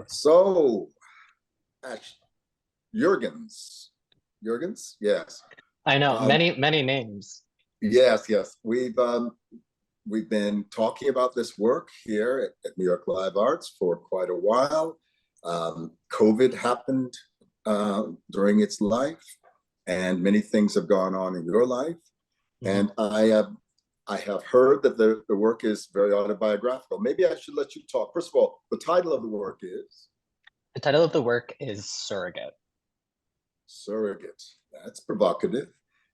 So, Ash, Yergens, Yergens, yes, I know um, many names. yes. We've been talking about this work here at New York Live Arts for quite a while. COVID happened during its life, and many things have gone on in your life. Mhm. And I have heard that the work is very autobiographical. Maybe I should let you talk. First of all, the title of the work is The title of the work is Surrogate. Surrogate. That's provocative.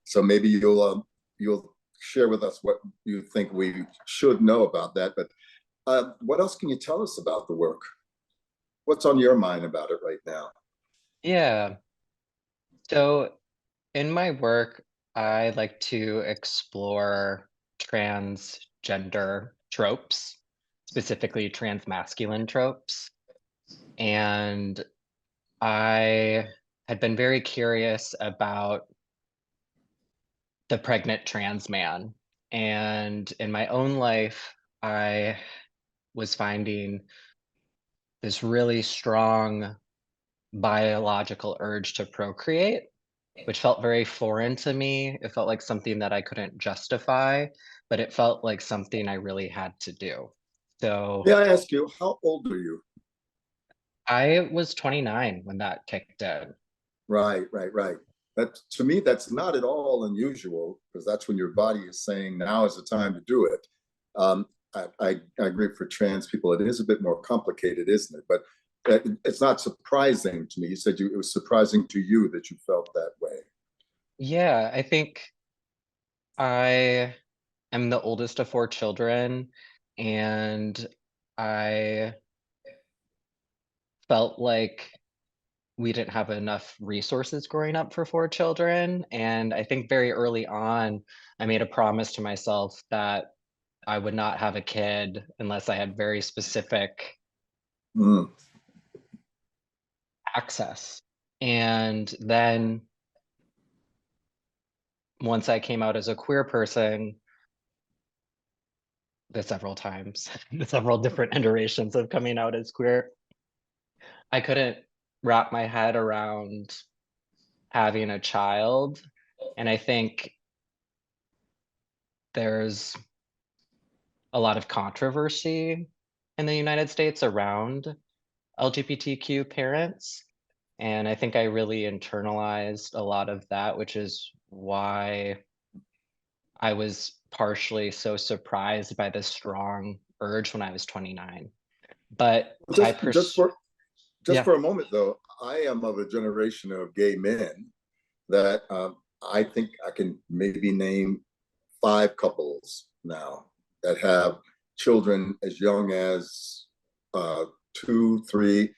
So maybe you'll share with us what you think we should know about that. But what else can you tell us about the work? What's on your mind about it right now? Yeah. So in my work, I like to explore transgender tropes, specifically transmasculine tropes. And I had been very curious about the pregnant trans man. And in my own life, I was finding this really strong biological urge to procreate, which felt very foreign to me. It felt like something that I couldn't justify, but it felt like something I really had to do. So May I ask you, how old are you? I was 29 when that kicked in. Right. That to me, that's not at all unusual because that's when your body is saying now is the time to do it. I agree for trans people, it is a bit more complicated, isn't it? But it's not surprising to me. You said it was surprising to you that you felt that way. Yeah, I think I am the oldest of four children, and I felt like we didn't have enough resources growing up for four children. And I think very early on, I made a promise to myself that I would not have a kid unless I had very specific Mm. access. And then once I came out as a queer person, the several times, the several different iterations of coming out as queer, I couldn't wrap my head around having a child. And I think there's a lot of controversy in the United States around LGBTQ parents. And I think I really internalized a lot of that, which is why I was partially so surprised by the strong urge when I was 29. But I Just just for just yeah. for a moment though, I am of a generation of gay men that I think I can maybe name five couples now that have children as young as uh, two, three,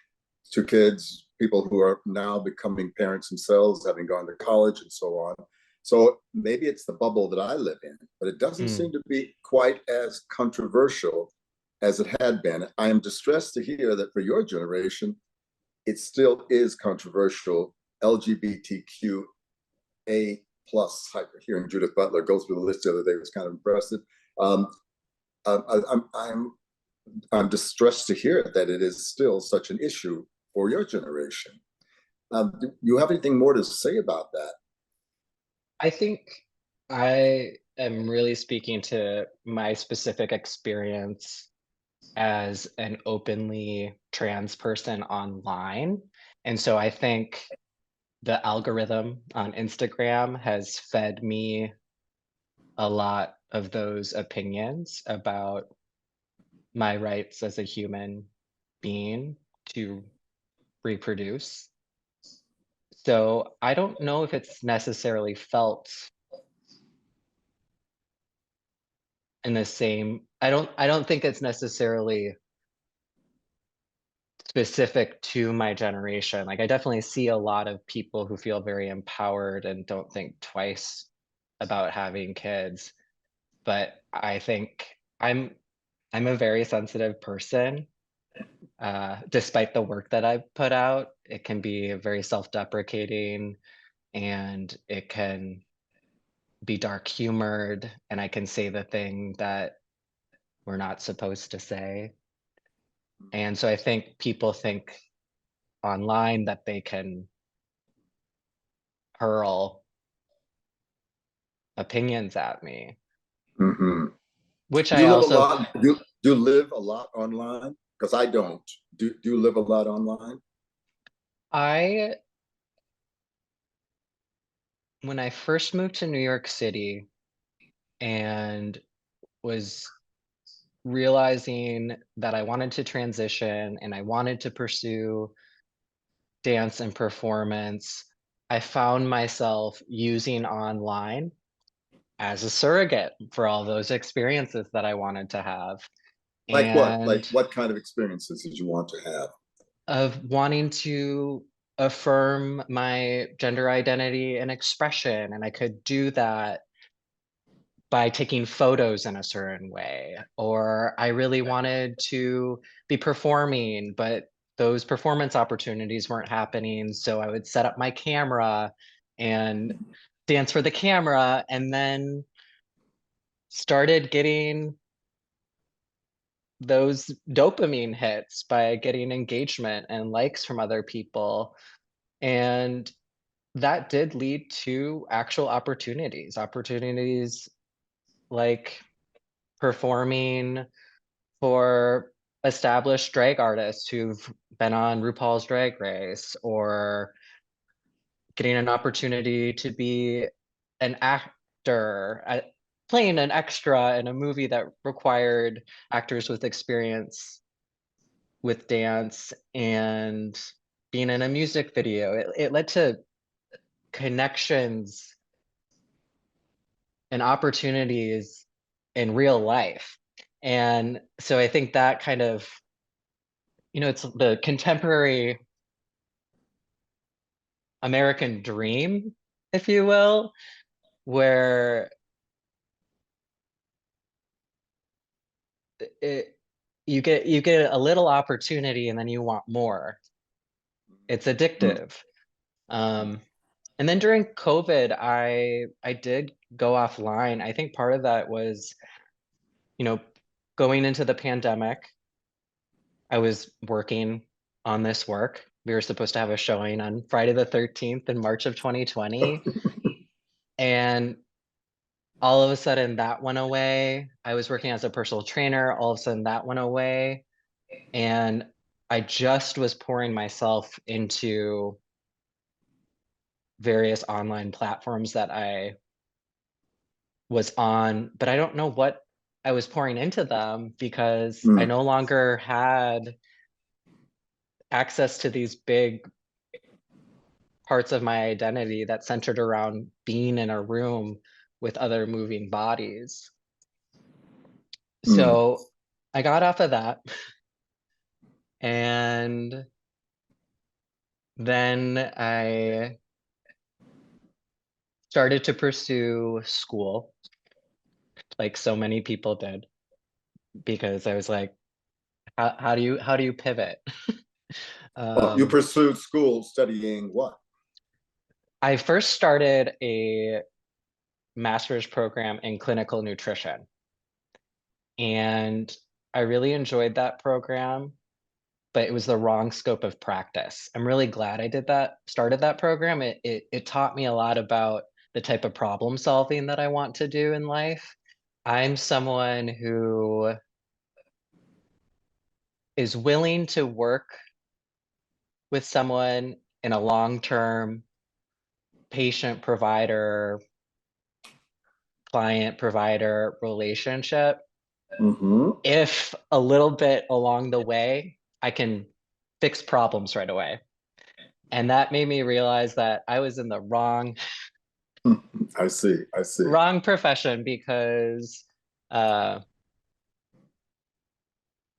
two kids, people who are now becoming parents themselves, having gone to college and so on. So maybe it's the bubble that I live in, but it doesn't seem Mm. to be quite as controversial as it had been. I am distressed to hear that for your generation, it still is controversial. LGBTQA plus, hearing Judith Butler go through the list the other day was kind of impressive. Um, I, I'm distressed to hear that it is still such an issue for your generation. Do you have anything more to say about that? I think I am really speaking to my specific experience as an openly trans person online. And so I think the algorithm on Instagram has fed me a lot of those opinions about my rights as a human being to reproduce. So I don't know if it's necessarily felt in the same I don't think it's necessarily specific to my generation. Like I definitely see a lot of people who feel very empowered and don't think twice about having kids. But I think I'm a very sensitive person. Despite the work that I put out, it can be very self-deprecating and it can be dark humored, and I can say the thing that we're not supposed to say. And so I think people think online that they can hurl opinions at me, Mm-hmm. which Do I you live a also, lot? Do you live a lot online? Because I don't. Do you live a lot online? I, when I first moved to New York City and was realizing that I wanted to transition and I wanted to pursue dance and performance, I found myself using online as a surrogate for all those experiences that I wanted to have. Like what? Like And what kind of experiences did you want to have? of wanting to affirm my gender identity and expression. And I could do that by taking photos in a certain way, or I really wanted to be performing, but those performance opportunities weren't happening. So I would set up my camera and dance for the camera, and then started getting those dopamine hits by getting engagement and likes from other people. And that did lead to actual opportunities like performing for established drag artists who've been on RuPaul's Drag Race, or getting an opportunity to be an actor, playing an extra in a movie that required actors with experience with dance, and being in a music video. It led to connections and opportunities in real life. And so I think that kind of, it's the contemporary American dream, if you will, where it you get a little opportunity and then you want more. It's addictive. Um, and then during COVID, I did go offline. I think part of that was, you know, going into the pandemic, I was working on this work. We were supposed to have a showing on Friday the 13th in March of 2020. And all of a sudden that went away. I was working as a personal trainer. All of a sudden that went away. And I just was pouring myself into various online platforms that I was on, but I don't know what I was pouring into them because I Mm, no longer had access to these big parts of my identity that centered around being in a room with other moving bodies. mm, So I got off of that, and then I started to pursue school like so many people did, because I was like, how do you pivot? well, you um, pursued school studying what? I first started a master's program in clinical nutrition, and I really enjoyed that program, but it was the wrong scope of practice. I'm really glad I started that program. It taught me a lot about the type of problem solving that I want to do in life. I'm someone who is willing to work with someone in a long-term patient provider, client provider relationship Mm-hmm. if a little bit along the way I can fix problems right away. And that made me realize that I was in the I see. I see. wrong profession, because uh,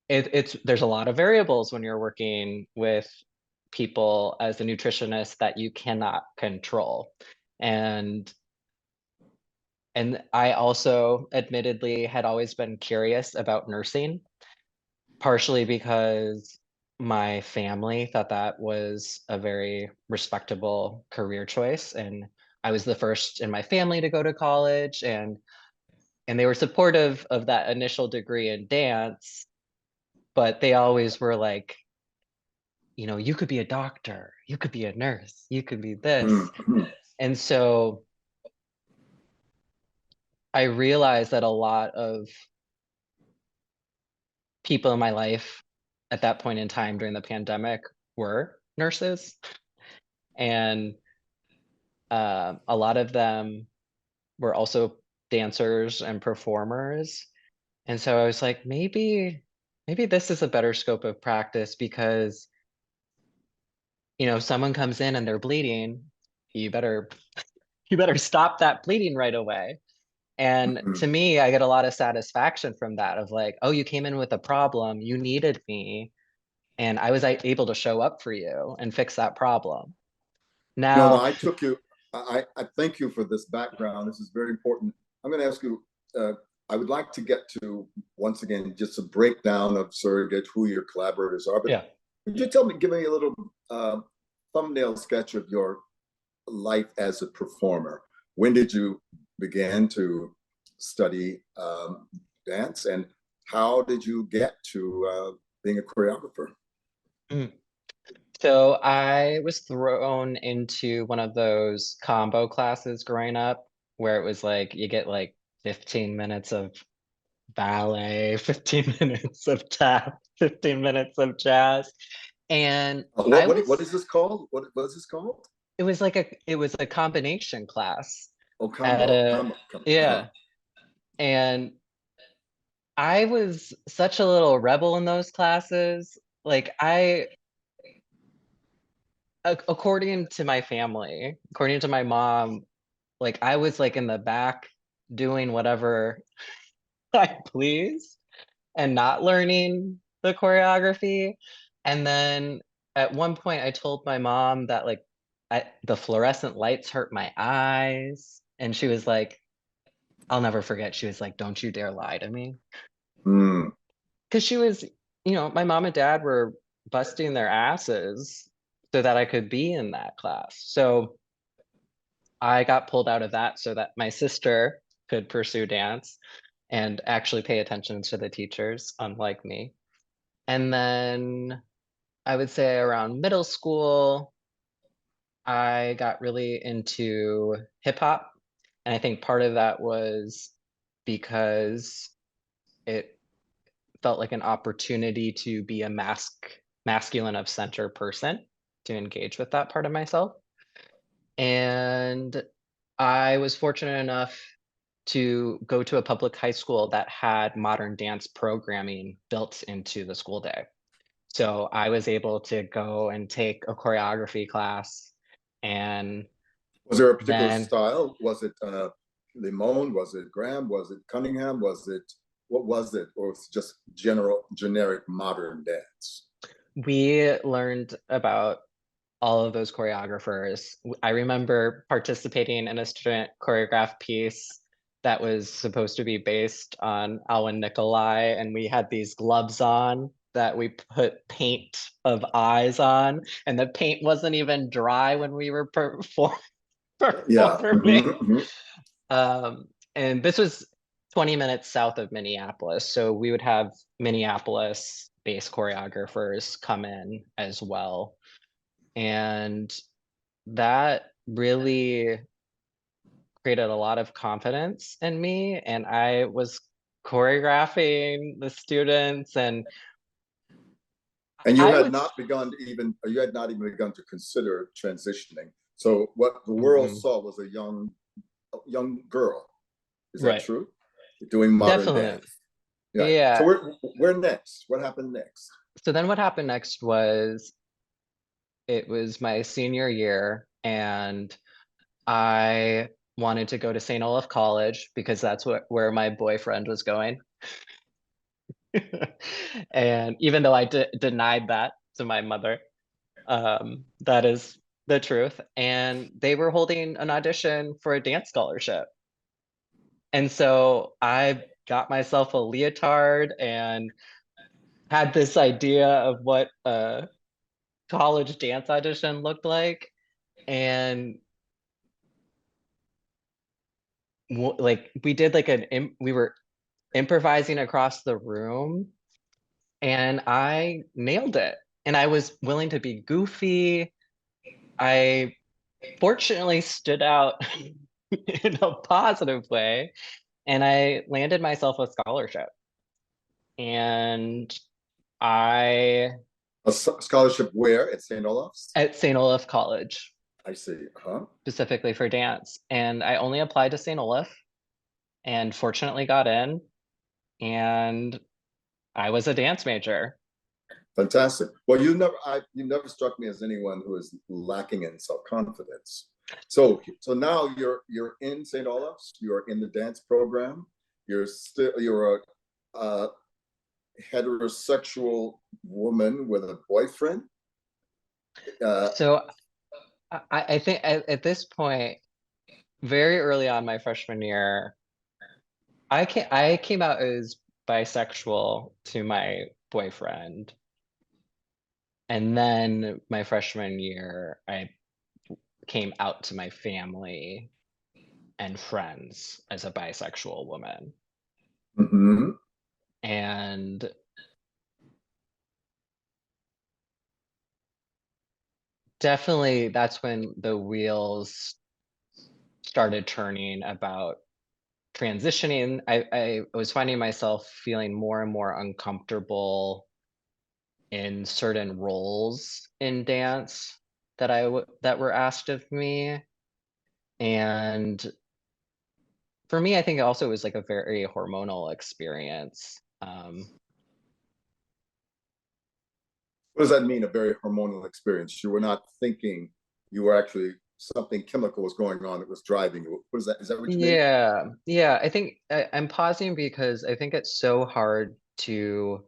it's there's a lot of variables when you're working with people as a nutritionist that you cannot control. And I also admittedly had always been curious about nursing, partially because my family thought that was a very respectable career choice. And I was the first in my family to go to college, and they were supportive of that initial degree in dance. but they always were like, you could be a doctor, you could be a nurse, you could be this. Mhm. And so I realized that a lot of people in my life at that point in time during the pandemic were nurses. And a lot of them were also dancers and performers. And so I was like, maybe this is a better scope of practice because, someone comes in and they're bleeding, you better you better stop that bleeding right away. And to Mhm. me, I get a lot of satisfaction from that of like, oh, you came in with a problem, you needed me, and I was able to show up for you and fix that problem. No, Now, I took you. I thank you for this background. This is very important. I'm going to ask you. I would like to get to once again just a breakdown of Surrogate, who your collaborators are. But yeah. could you give me a little uh, thumbnail sketch of your life as a performer? When did you begin to study dance, and how did you get to being a choreographer? Mm. So I was thrown into one of those combo classes growing up where it was like you get like 15 minutes of ballet, 15 minutes of tap, 15 minutes of jazz. And I What was is this called? What is this called? it was a combination class Oh, at combo, a combo, combo. yeah. And I was such a little rebel in those classes. Like according to my family, according to my mom, like I was like in the back doing whatever I pleased and not learning the choreography. And then at one point I told my mom that like the fluorescent lights hurt my eyes. And she was like, I'll never forget. She was like, don't you dare lie to me. Mm. Because she was, my mom and dad were busting their asses so that I could be in that class. So I got pulled out of that so that my sister could pursue dance and actually pay attention to the teachers, unlike me. And then I would say around middle school, I got really into hip hop. And I think part of that was because it felt like an opportunity to be a masculine of center person to engage with that part of myself. And I was fortunate enough to go to a public high school that had modern dance programming built into the school day. So I was able to go and take a choreography class. And Was there a particular then style? Was it Limon? Was it Graham? Was it Cunningham? Was it what was it? Or was it just generic modern dance? we learned about all of those choreographers. I remember participating in a student choreographed piece that was supposed to be based on Alwyn Nikolai, and we had these gloves on that we put paint of eyes on, and the paint wasn't even dry when we were Yeah. performing. Mm-hmm. And this was 20 minutes south of Minneapolis, so we would have Minneapolis-based choreographers come in as well. And that really created a lot of confidence in me. And I was choreographing the students, and And I would. you had not even begun to consider transitioning. So what the world Mhm. saw was a young girl. Is that Right. true? Doing modern Definitely. dance. Yeah. So Yeah. we're next. What happened next? So then what happened next was it was my senior year, and I wanted to go to St. Olaf College because that's where my boyfriend was going. And even though I denied that to my mother, that is the truth. And they were holding an audition for a dance scholarship. And so I got myself a leotard and had this idea of what a college dance audition looked like. And like we did like we were improvising across the room, and I nailed it. And I was willing to be goofy. I fortunately stood out in a positive way, and I landed myself a scholarship. And I A scholarship where? At St. Olaf's? at St. Olaf College, I see. Huh? specifically for dance. And I only applied to St. Olaf and fortunately got in. And I was a dance major. Fantastic. Well, you never struck me as anyone who is lacking in self-confidence. So now you're in St. Olaf's. You're in the dance program. You're a heterosexual woman with a boyfriend. Uh, So I think at this point, very early on my freshman year, I came out as bisexual to my boyfriend. And then my freshman year, I came out to my family and friends as a bisexual woman. mhm. And definitely that's when the wheels started turning about transitioning. I was finding myself feeling more and more uncomfortable in certain roles in dance that were asked of me. And for me, I think it also was like a very hormonal experience. What does that mean? A very hormonal experience. You were not thinking. You were actually something chemical was going on that was driving you. What is that? Is that what you mean? Yeah. I think I'm pausing because I think it's so hard to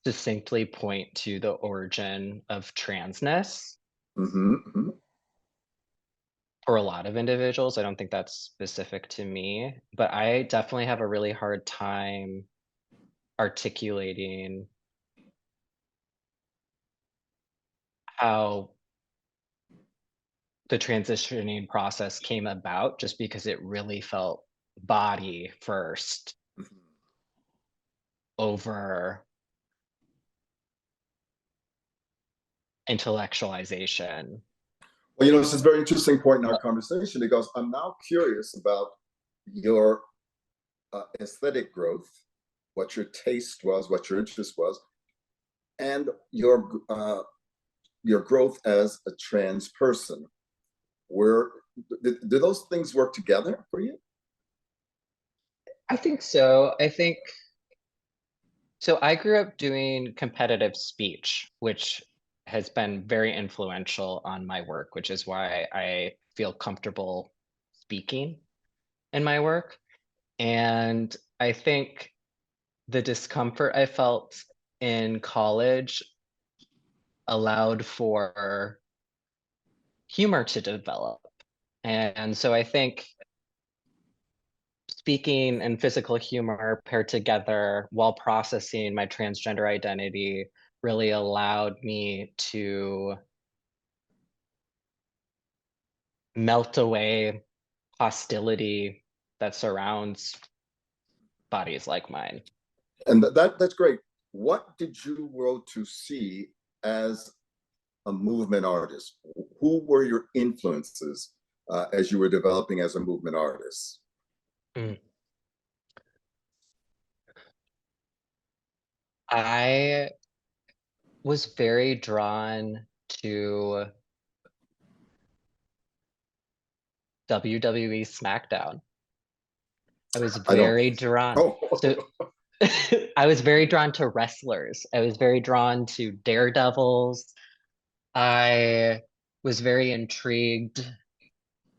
succinctly point to the origin of transness Mm-hmm. for a lot of individuals. I don't think that's specific to me, but I definitely have a really hard time articulating how the transitioning process came about just because it really felt body first Mm-hmm. over intellectualization. Well, this is a very interesting point in our conversation because I'm now curious about your aesthetic growth, what your taste was, what your interest was, and your growth as a trans person. Where do those things work together for you? I think so. I think so. I grew up doing competitive speech, which has been very influential on my work, which is why I feel comfortable speaking in my work. And I think the discomfort I felt in college allowed for humor to develop. And so I think speaking and physical humor paired together while processing my transgender identity really allowed me to melt away hostility that surrounds bodies like mine. And that's great. What did you grow to see as a movement artist? Who were your influences as you were developing as a movement artist? Mm. I was very drawn to WWE SmackDown. I was I don't. very drawn. Oh, So I was very drawn to wrestlers. I was very drawn to daredevils. I was very intrigued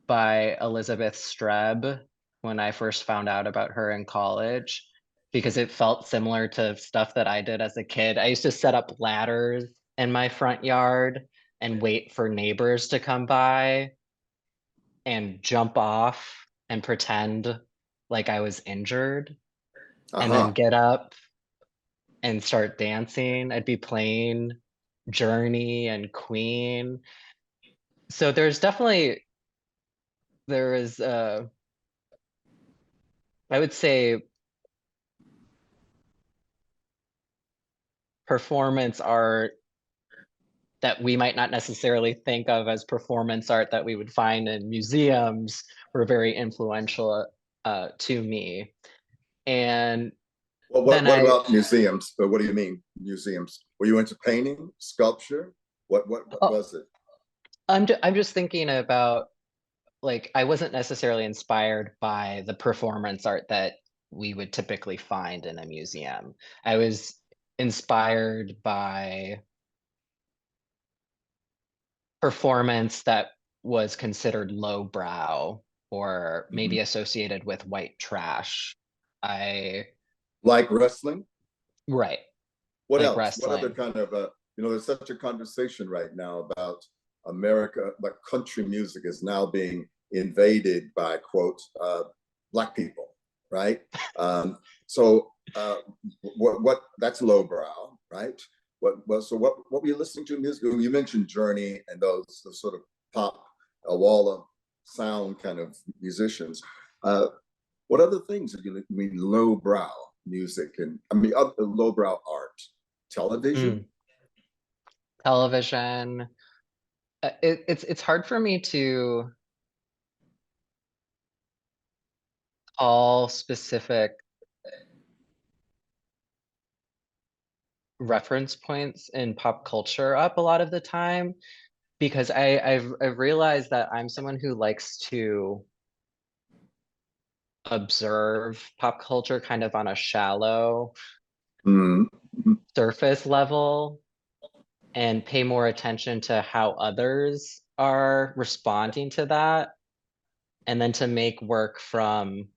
by Elizabeth Streb when I first found out about her in college because it felt similar to stuff that I did as a kid. I used to set up ladders in my front yard and wait for neighbors to come by and jump off and pretend like I was injured and then uh-huh. get up and start dancing. I'd be playing Journey and Queen. So there is I would say performance art that we might not necessarily think of as performance art that we would find in museums were very influential to me. And Well, then what about museums? What do you mean museums? Were you into painting, sculpture? What oh, was it? I'm just thinking about, like, I wasn't necessarily inspired by the performance art that we would typically find in a museum. I was inspired by performance that was considered lowbrow or Mhm. maybe associated with white trash. I Like wrestling? Right, What like else? What other wrestling. kind of there's such a conversation right now about America, like country music is now being invaded by quote black people, right? So what that's lowbrow, right? What were you listening to music? You mentioned Journey and those sort of pop, a wall of sound kind of musicians. Uh, what other things are you mean lowbrow music and I mean other lowbrow art? Television? Mm, television. It's hard for me to call specific reference points in pop culture up a lot of the time because I've realized that I'm someone who likes to observe pop culture kind of on a shallow Mm. surface level and pay more attention to how others are responding to that and then to make work from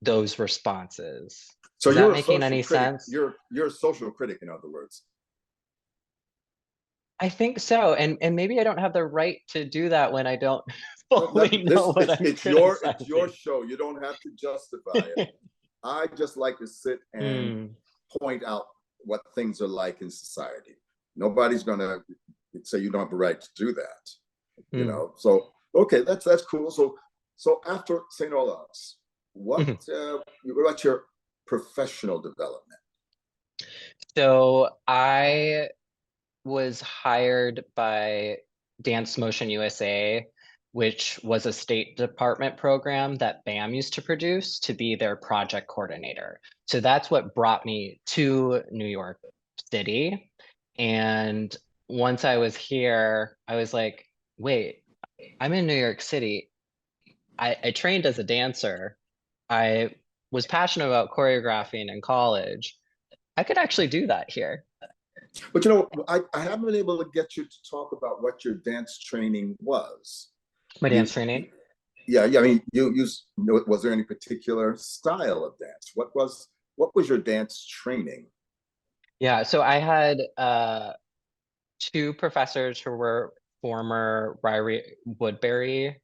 those responses. So Is that you're a making social any critic. sense? You're a social critic, in other words. I think so. And maybe I don't have the right to do that when I don't No, fully know this what I'm it's your criticizing. show. You don't have to justify it. I just like to sit and Hmm. point out what things are like in society. Nobody's gonna say you don't have the right to do that. Hmm. So okay, that's cool. So after St. Olave's, what about your professional development? So I was hired by Dance Motion USA, which was a State Department program that BAM used to produce to be their project coordinator. So that's what brought me to New York City. And once I was here, I was like, wait, I'm in New York City. I trained as a dancer. I was passionate about choreographing in college. I could actually do that here. But I haven't been able to get you to talk about what your dance training was. My You, dance training. yeah. I mean, was there any particular style of dance? What was your dance training? Yeah, so I had two professors who were former Ryrie Woodbury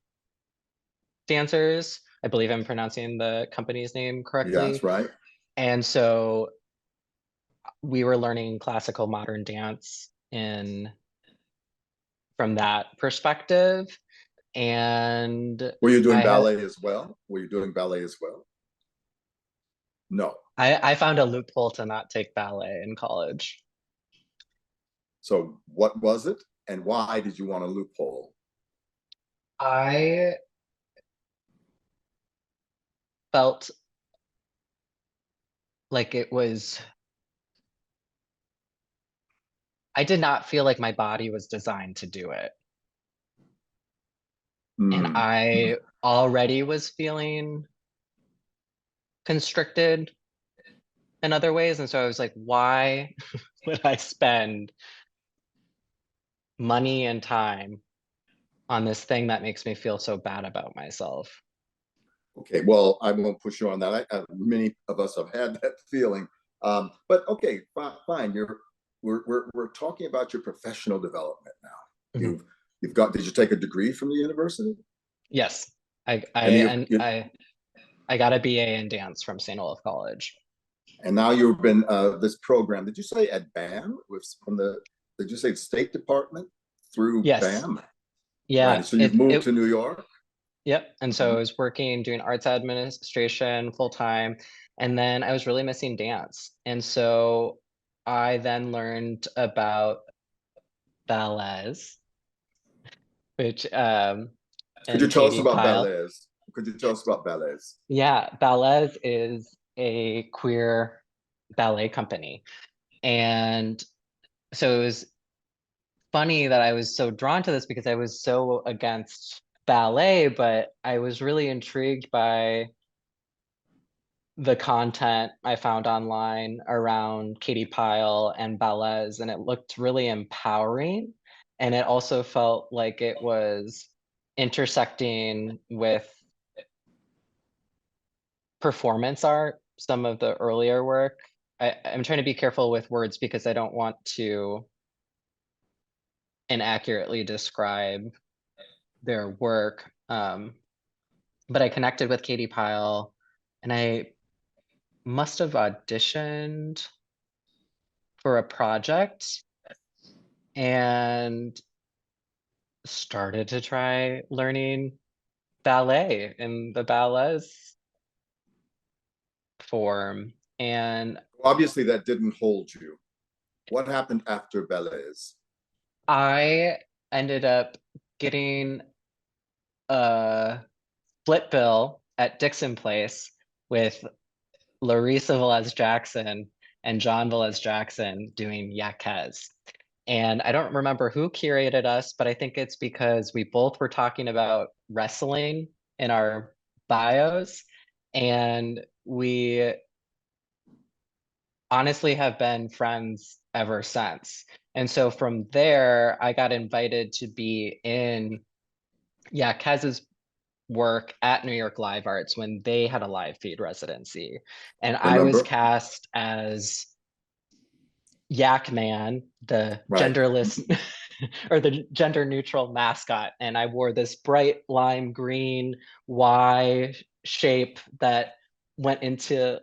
dancers. I believe I'm pronouncing the company's name Yeah, that's correctly. right. And so we were learning classical modern dance in from that perspective. And Were you doing I had ballet as well? Were you doing ballet as well? No. I found a loophole to not take ballet in college. So what was it, and why did you want a loophole? I felt like I did not feel like my body was designed to do it. And Hmm. I already was feeling constricted in other ways. And so I was like, why would I spend money and time on this thing that makes me feel so bad about myself? Okay, well, I won't push you on that. Many of us have had that feeling. But okay, fine. We're talking about your professional development now. Mhm. You've got. Did you take a degree from the university? Yes. I I And and I got a BA in dance from St. Olaf College. and now you've been this program. Did you say at BAM? With from the? Did you say State Department through Yes. BAM? Right. Yeah. So you've moved to New York. Yep. And so I Mhm. was working, doing arts administration full time. And then I was really missing dance. And so I then learned about ballets, which Could you and tell us Katie about Pyle. ballets? Could you tell us about ballets? Yeah, ballets is a queer ballet company. And so it was funny that I was so drawn to this because I was so against ballet, but I was really intrigued by the content I found online around Katie Pyle and ballets, and it looked really empowering. And it also felt like it was intersecting with performance art, some of the earlier work. I'm trying to be careful with words because I don't want to inaccurately describe their work. But I connected with Katie Pyle and I must have auditioned for a project and started to try learning ballet in the ballets form. And Obviously, that didn't hold you. What happened after ballets? I ended up getting a split bill at Dixon Place with Larissa Velez Jackson and John Velez Jackson doing Yergens. And I don't remember who curated us, but I think it's because we both were talking about wrestling in our bios. And we honestly have been friends ever since. And so from there, I got invited to be in Kez's work at New York Live Arts when they had a live feed residency. And I was Remember? cast as Yak Man, the Right. genderless or the gender neutral mascot. And I wore this bright lime green Y shape that went into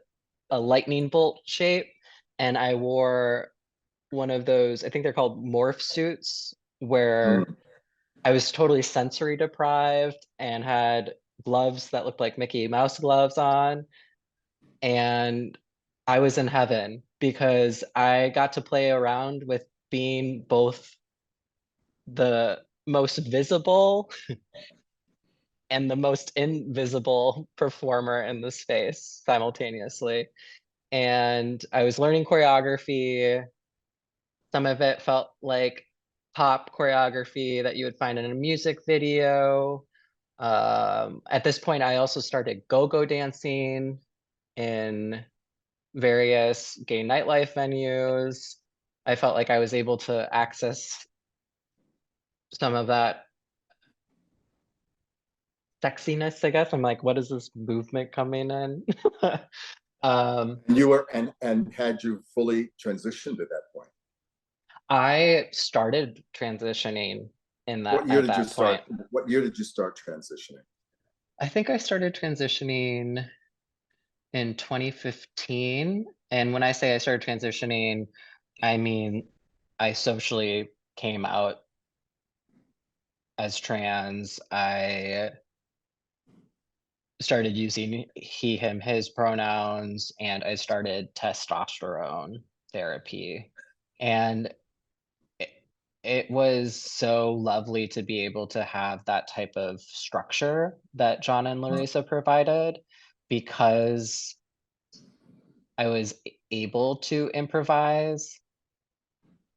a lightning bolt shape. And I wore one of those, I think they're called morph suits, where Mm. I was totally sensory deprived and had gloves that looked like Mickey Mouse gloves on. And I was in heaven because I got to play around with being both the most visible and the most invisible performer in the space simultaneously. And I was learning choreography. Some of it felt like pop choreography that you would find in a music video. At this point, I also started go-go dancing in various gay nightlife venues. I felt like I was able to access some of that sexiness, I guess. I'm like, what is this movement coming in? um, And you were and had you fully transitioned at that point? I started transitioning in that What year at did you that point. start? What year did you start transitioning? I think I started transitioning in 2015. And when I say I started transitioning, I mean I socially came out as trans. I started using he, him, his pronouns, and I started testosterone therapy. And it, it was so lovely to be able to have that type of structure that John and Larissa provided because I was able to improvise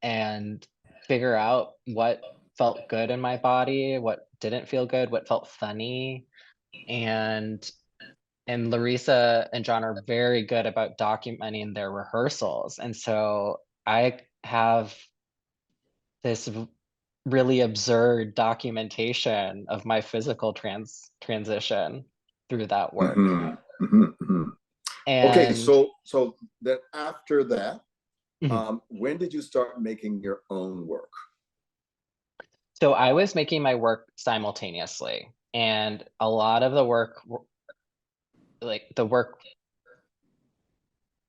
and figure out what felt good in my body, what didn't feel good, what felt funny. And Larissa and John are very good about documenting their rehearsals. And so I have this really absurd documentation of my physical transition through that work. Mhm, mhm, mhm. Okay, And so then after that, mhm. when did you start making your own work? So I was making my work simultaneously. And a lot of the work, like the work,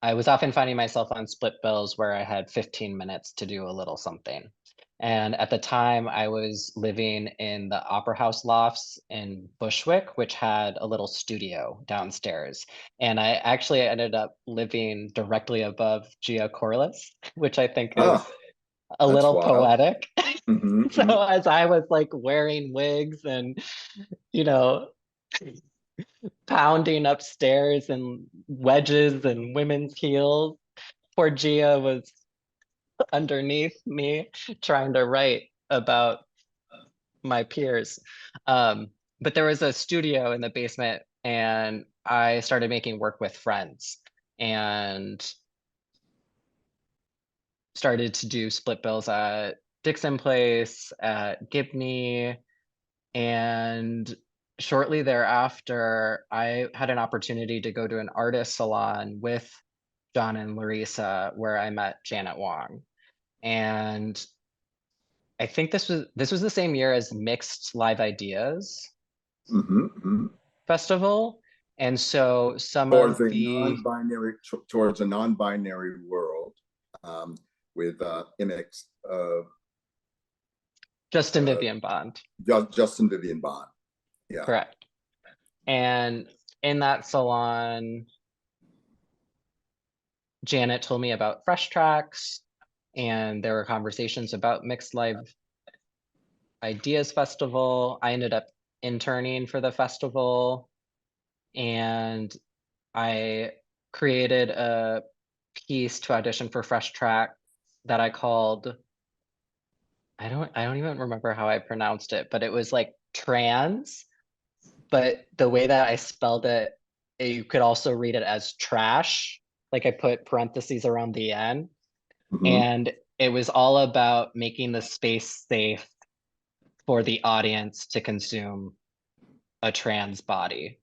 I was often finding myself on split bills where I had 15 minutes to do a little something. And at the time, I was living in the Opera House lofts in Bushwick, which had a little studio downstairs. And I actually ended up living directly above Gia Corliss, which I think is Ah, a that's little wild. poetic. So Hmm. as I was like wearing wigs and, you know, pounding upstairs in wedges and women's heels, poor Gia was underneath me trying to write about my peers. Um, but there was a studio in the basement and I started making work with friends and started to do split bills at Dixon Place, at Gibney, and shortly thereafter, I had an opportunity to go to an artist salon with John and Larissa, where I met Janet Wong. And I think this was the same year as Mixed Live Ideas Hmm. Hmm. Festival. And so some Towards of a the towards a non-binary world, um, with MX, Justin uh, Vivian Bond, Justin Vivian Bond. Yeah. correct. And in that salon, Janet told me about Fresh Tracks, and there were conversations about Mixed Live Ideas Festival. I ended up interning for the festival, and I created a piece to audition for Fresh Tracks that I called, I don't even remember how I pronounced it, but it was like trans, but the way that I spelled it, you could also read it as trash. Like I put parentheses around the N. Hmm. And it was all about making the space safe for the audience to consume a trans body.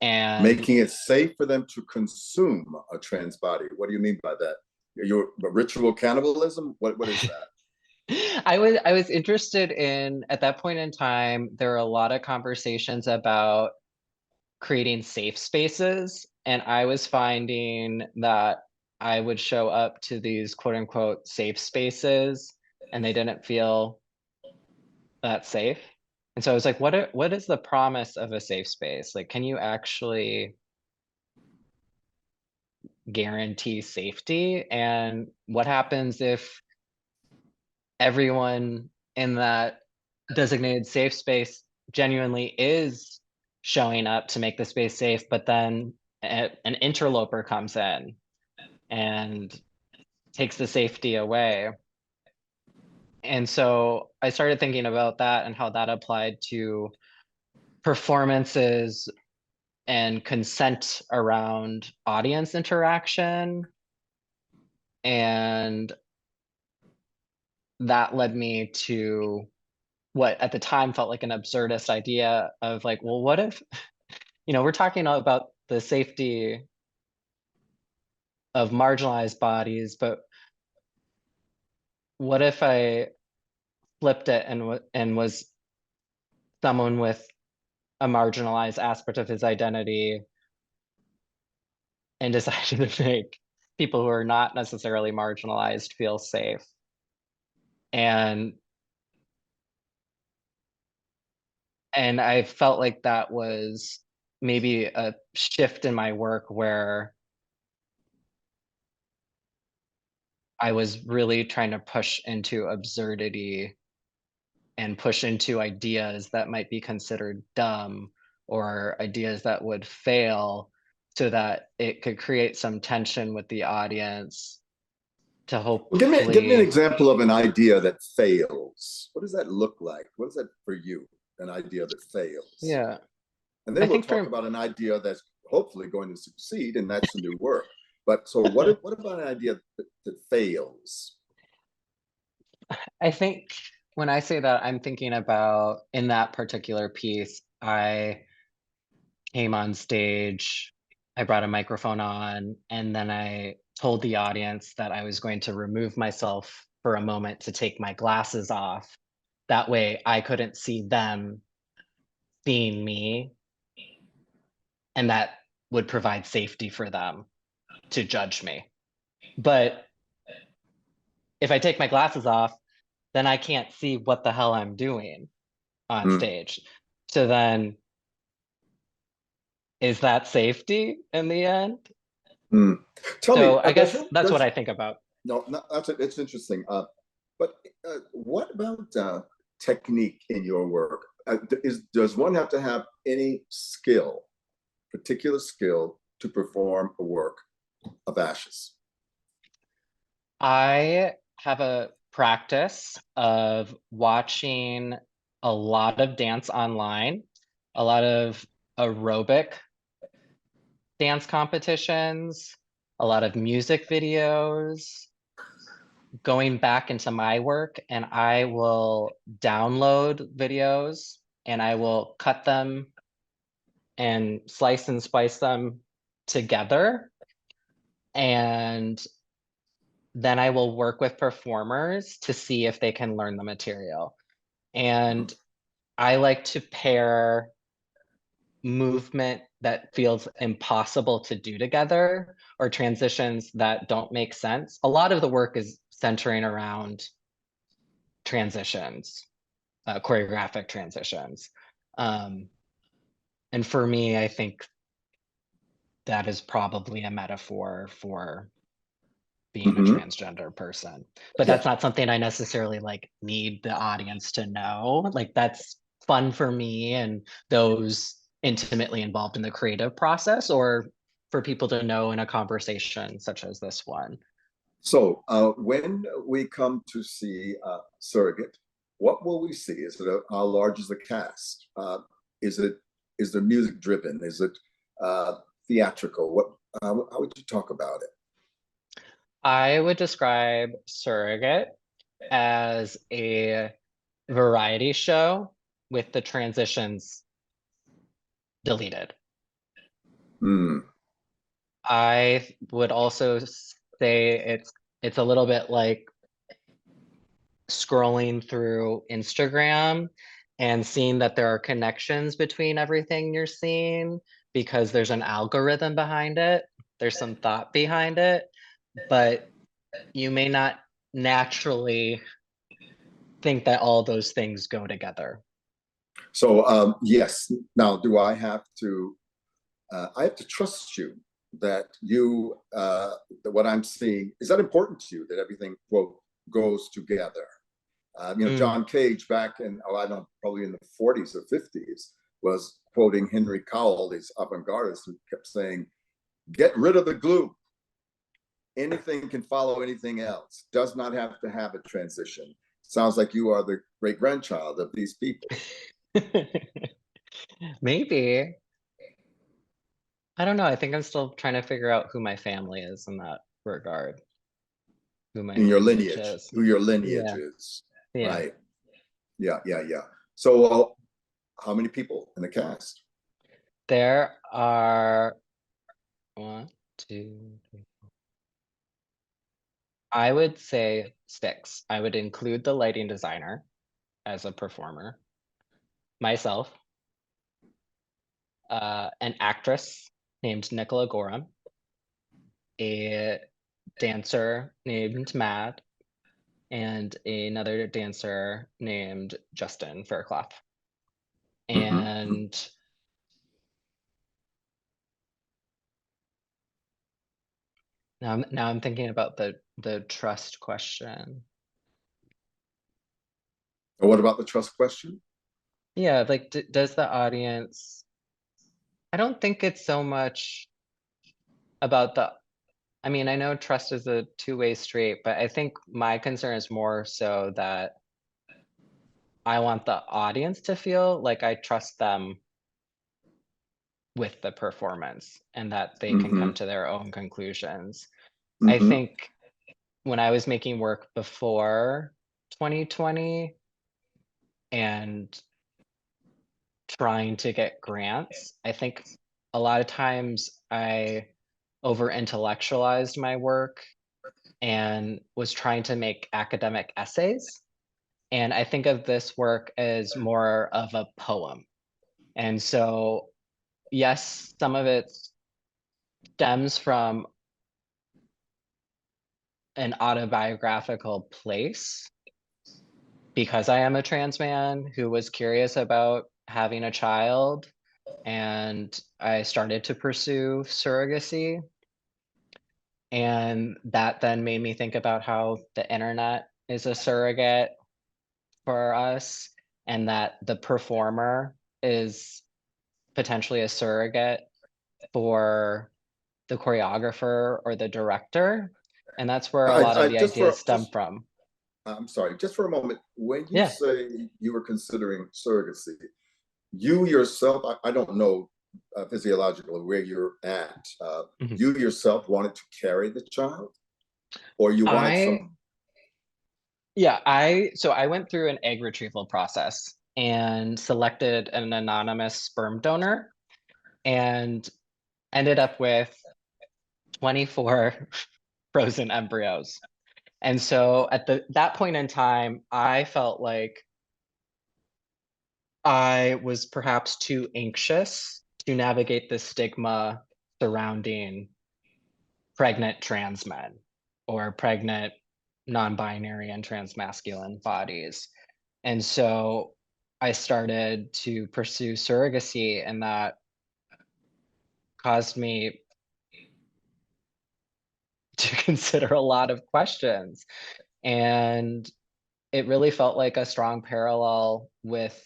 And Making it safe for them to consume a trans body. What do you mean by that? Your ritual cannibalism? What is that? I was interested in, at that point in time, there were a lot of conversations about creating safe spaces. And I was finding that I would show up to these quote unquote safe spaces and they didn't feel that safe. And so I was like, what is the promise of a safe space? Like, can you actually guarantee safety? And what happens if everyone in that designated safe space genuinely is showing up to make the space safe, but then an interloper comes in and takes the safety away? And so I started thinking about that and how that applied to performances and consent around audience interaction. And that led me to what at the time felt like an absurdist idea of like, well, what if, we're talking about the safety of marginalized bodies, but what if I flipped it and was someone with a marginalized aspect of his identity and decided to make people who are not necessarily marginalized feel safe? And I felt like that was maybe a shift in my work where I was really trying to push into absurdity and push into ideas that might be considered dumb or ideas that would fail so that it could create some tension with the audience to Well, give me an hopefully. example of an idea that fails. What does that look like? What is that for you? An idea that fails. Yeah, And I then we'll think talk for about an idea that's hopefully going to succeed, and that's the new work. But so what about an idea that fails? I think when I say that, I'm thinking about in that particular piece, I came on stage, I brought a microphone on, and then I told the audience that I was going to remove myself for a moment to take my glasses off. That way I couldn't see them seeing me, and that would provide safety for them to judge me. But if I take my glasses off, then I can't see what the hell I'm doing on Mm, stage. So then, is that safety in the end? mm. Tell me, So I guess that's what does I think about. no, no, it's interesting. But what about technique in your work? Does one have to have any skill, particular skill, to perform a work of ashes? I have a practice of watching a lot of dance online, a lot of aerobic dance competitions, a lot of music videos, going back into my work, and I will download videos and I will cut them and slice and splice them together. And then I will work with performers to see if they can learn the material. And I like to pair movement that feels impossible to do together or transitions that don't make sense. A lot of the work is centering around transitions, choreographic transitions. Um, and for me, I think that is probably a metaphor for being a Mm-hmm. transgender person. But Yeah. that's not something I necessarily like need the audience to know. Like that's fun for me and those intimately involved in the creative process, or for people to know in a conversation such as this one. So when we come to see Surrogate, what will we see? Is it how large is the cast? Is it is the music driven? Is it theatrical? What how would you talk about it? I would describe Surrogate as a variety show with the transitions deleted. Mm, I would also say it's a little bit like scrolling through Instagram and seeing that there are connections between everything you're seeing because there's an algorithm behind it. There's some thought behind it, but you may not naturally think that all those things go together. so yes. Now, do I have to? I have to trust you that that what I'm seeing is that important to you that everything quote goes together. Mm. John Cage back in, oh, I don't know, probably in the 40s or 50s was quoting Henry Cowell, this avant-gardist who kept saying, get rid of the glue. Anything can follow anything else. Does not have to have a transition. Sounds like you are the great grandchild of these people. Maybe. I don't know. I think I'm still trying to figure out who my family is in that regard, who my In your lineage lineage, is. who your lineage Yeah. is. Yeah. Right. Yeah, yeah, yeah. So, how many people in the cast? There are one, two, three. I would say six. I would include the lighting designer as a performer, myself, an actress named Nicola Gorham, a dancer named Matt, and another dancer named Justin Fairclough. Mm-hmm. And now I'm thinking about the trust question. And what about the trust question? Yeah, like does the audience, I don't think it's so much about the, I mean, I know trust is a two-way street, but I think my concern is more so that I want the audience to feel like I trust them with the performance and that they can Mm-hmm. come to their own conclusions. I Mm-hmm. think when I was making work before 2020 and trying to get grants, I think a lot of times I over intellectualized my work and was trying to make academic essays. And I think of this work as more of a poem. And so, yes, some of it stems from an autobiographical place because I am a trans man who was curious about having a child, and I started to pursue surrogacy. And that then made me think about how the internet is a surrogate for us, and that the performer is potentially a surrogate for the choreographer or the director. And that's where a lot of I the just ideas for stem just from. I'm sorry, just for a moment. When you Yeah. say you were considering surrogacy, you yourself, I don't know physiologically where you're at. Mhm. You yourself wanted to carry the child, or you wanted I, some. yeah, so I went through an egg retrieval process and selected an anonymous sperm donor and ended up with 24 frozen embryos. And so at that point in time, I felt like I was perhaps too anxious to navigate the stigma surrounding pregnant trans men or pregnant non-binary and transmasculine bodies. And so I started to pursue surrogacy, and that caused me to consider a lot of questions. And it really felt like a strong parallel with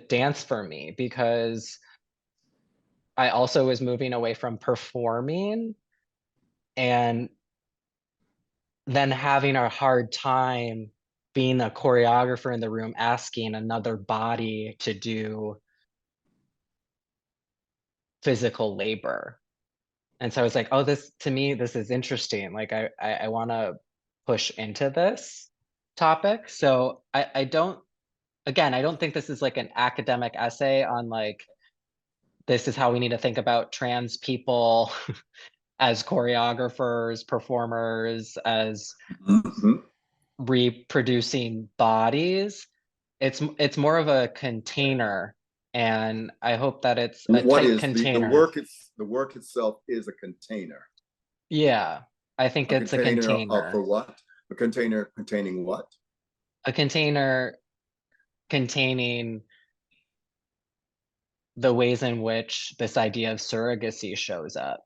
dance for me, because I also was moving away from performing and then having a hard time being a choreographer in the room, asking another body to do physical labor. And so I was like, oh, this to me, this is interesting. Like I want to push into this topic. So I don't, again, I don't think this is like an academic essay on like, this is how we need to think about trans people as choreographers, performers, as Mhm. reproducing bodies. It's more of a container, and I hope that it's a What tight is the container. work? It's the work itself is a container. Yeah, I think A it's a container for container. what? A container containing what? A container containing the ways in which this idea of surrogacy shows up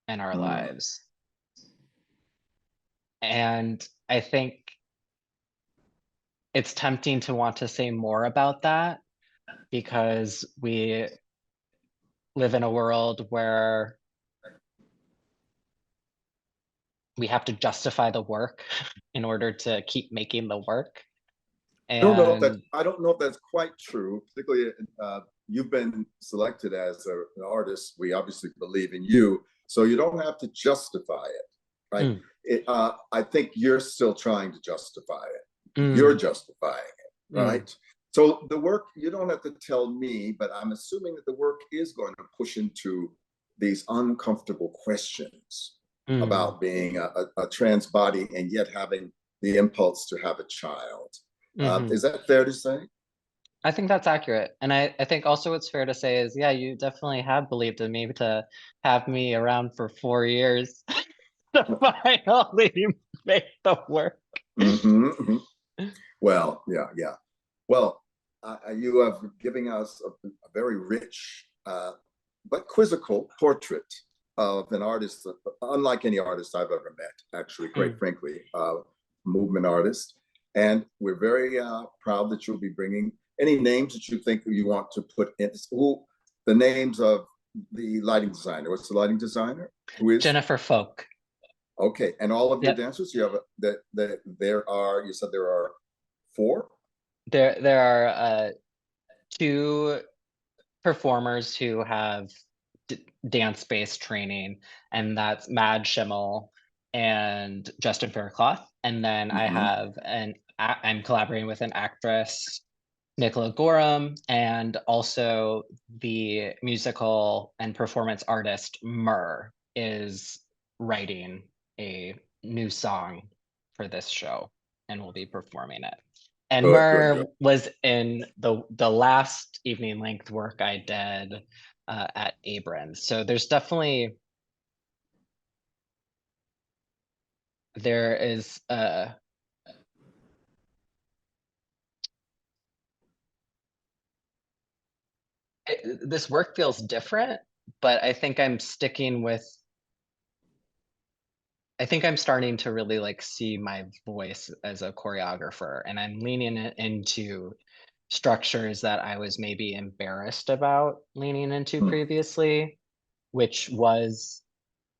in our Hmm. lives. And I think it's tempting to want to say more about that because we live in a world where we have to justify the work in order to keep making the work. And I don't know if that's quite true. Particularly, you've been selected as an artist. We obviously believe in you, so you don't have to justify it, right? mm, I think you're still trying to justify it. You're mm, justifying it, mm, right? So the work, you don't have to tell me, but I'm assuming that the work is going to push into these uncomfortable questions mm, about being a trans body and yet having the impulse to have a child. mhm. Is that fair to say? I think that's accurate. And I think also what's fair to say is, yeah, you definitely have believed in me to have me around for 4 years to finally make the work. Mm-hmm, mm-hmm. Well, yeah, yeah. Well, you have given us a very rich but quizzical portrait of an artist, unlike any artist I've ever met, actually, quite Mm. frankly, movement artist. And we're very proud that you'll be bringing any names that you think you want to put in. Who, the names of the lighting designer. What's the lighting designer? Who is? Jennifer Folk. Okay. And all of your Yep. dancers, you have there are, you said there are four? There are two performers who have dance-based training, and that's Mad Schimmel and Justin Faircloth. And then I Mm-hmm. have I'm collaborating with an actress, Nicola Gorham, and also the musical and performance artist Murr is writing a new song for this show and will be performing it. And Good, good, Murr good. was in the last evening length work I did at Abrams. So there's definitely there is this work feels different, but I think I'm starting to really like see my voice as a choreographer, and I'm leaning it into structures that I was maybe embarrassed about leaning into Mm, previously, which was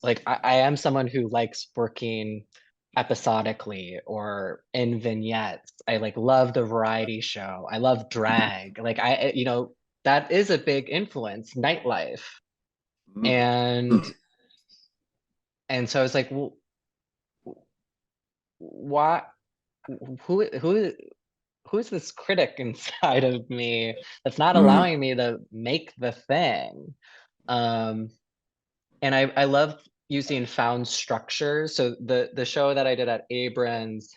like I am someone who likes working episodically or in vignettes. I like love the variety show. I love drag. Like that is a big influence, nightlife. mm, And mm, and so I was like, well, why who who's this critic inside of me that's not mm, allowing me to make the thing? Um, and I love using found structures. So the show that I did at Abrams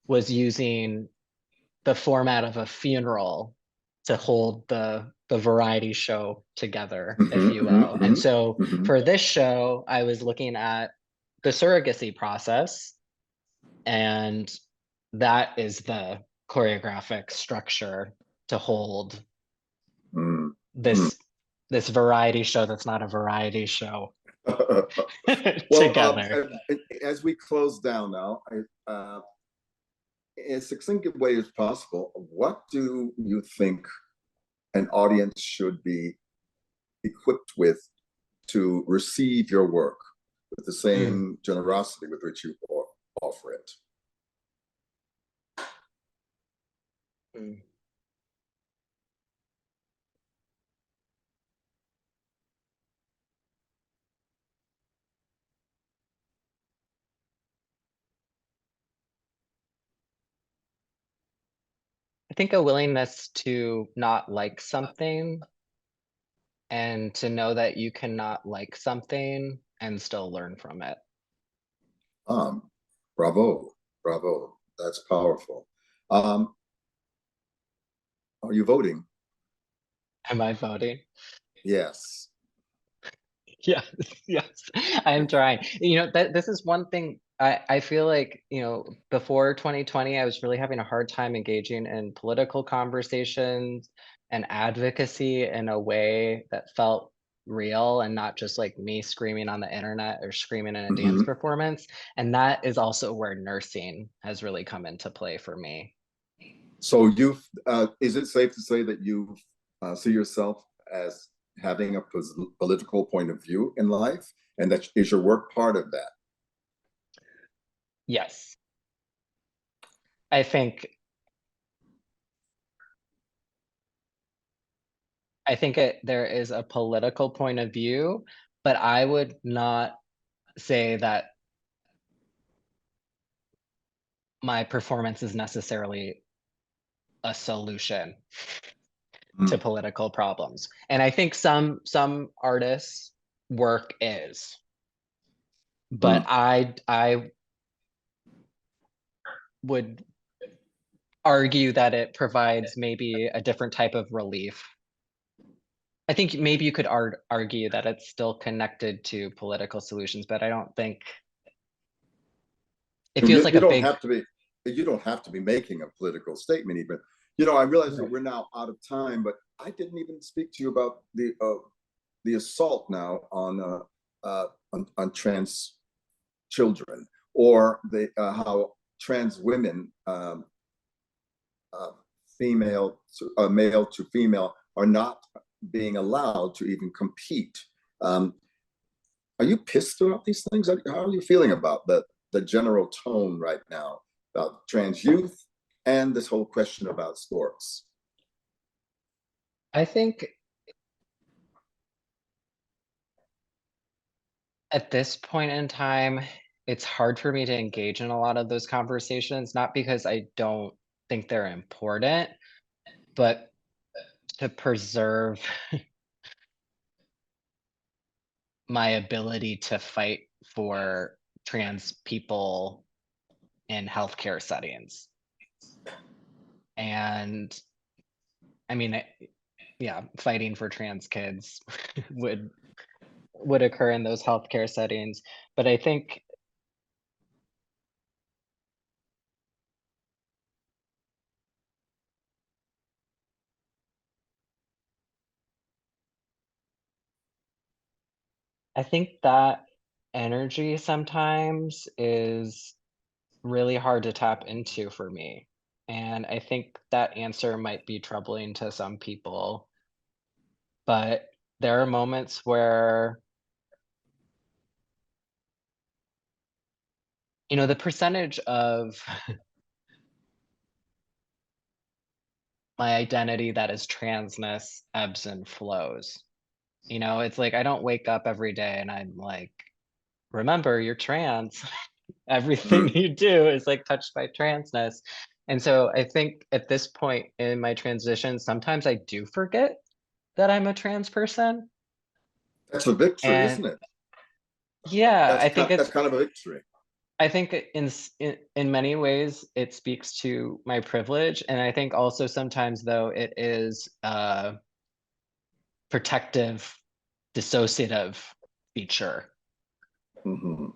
was using the format of a funeral to hold the variety show together, if mhm, you mhm, will. And mhm, so mhm, for this show, I was looking at the surrogacy process, and that is the choreographic structure to hold mm, mm. this this variety show that's not a variety show Well, together. as we close down now, as succinct a way as possible, what do you think an audience should be equipped with to receive your work with the Mm, same generosity with which you offer it? mm. I think a willingness to not like something and to know that you cannot like something and still learn from it. Um, Bravo, bravo. That's powerful. Um, are you voting? Am I voting? Yes. Yes, yes, I'm trying. That this is one thing I feel like, before 2020, I was really having a hard time engaging in political conversations and advocacy in a way that felt real and not just like me screaming on the internet or screaming in a dance Mm-hmm. performance. And that is also where nursing has really come into play for me. So is it safe to say that you see yourself as having a political point of view in life, and that is your work part of that? Yes, I think there is a political point of view, but I would not say that my performance is necessarily a solution to Mm, political problems. And I think some artists' work is, but mm. I would argue that it provides maybe a different type of relief. I think maybe you could argue that it's still connected to political solutions, but I don't think it feels like You a don't big. have to be. You don't have to be making a political statement, even. I realize that Right. we're now out of time, but I didn't even speak to you about the assault now on trans children, or the how trans women, uh, male to female, are not being allowed to even compete. Um, are you pissed about these things? How are you feeling about the general tone right now about trans youth and this whole question about sports? I think at this point in time, it's hard for me to engage in a lot of those conversations, not because I don't think they're important, but to preserve my ability to fight for trans people in healthcare settings. And I mean, yeah, fighting for trans kids would occur in those healthcare settings. But I think I think that energy sometimes is really hard to tap into for me. And I think that answer might be troubling to some people, but there are moments where, the percentage of my identity that is transness ebbs and flows. It's like I don't wake up every day and I'm like, remember, you're trans. Everything Mhm. you do is like touched by transness. And so I think at this point in my transition, sometimes I do forget that I'm a trans person. That's a victory, And isn't it? yeah, That's kind of a victory. I think in many ways it speaks to my privilege. And I think also sometimes though it is a protective, dissociative feature. Mhm.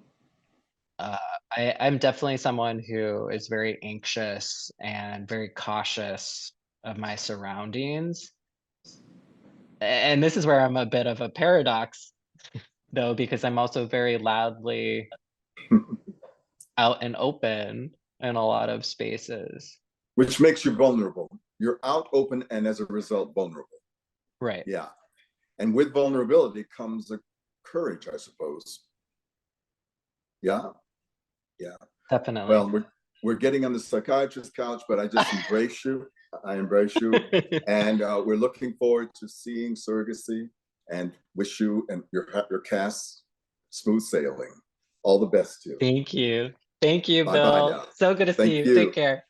Uh, I'm definitely someone who is very anxious and very cautious of my surroundings. And this is where I'm a bit of a paradox, though, because I'm also very loudly out and open in a lot of spaces. Which makes you vulnerable. You're out open and as a result vulnerable. Right. Yeah. And with vulnerability comes a courage, I suppose. Yeah. Yeah. Definitely. Well, we're getting on the psychiatrist couch, but I just embrace you. I embrace you, and we're looking forward to seeing Surrogacy, and wish you and your cast smooth sailing. All the best to you. Thank you. Thank you, Bye bye Bill. now. So good to see Thank you. Take you. care.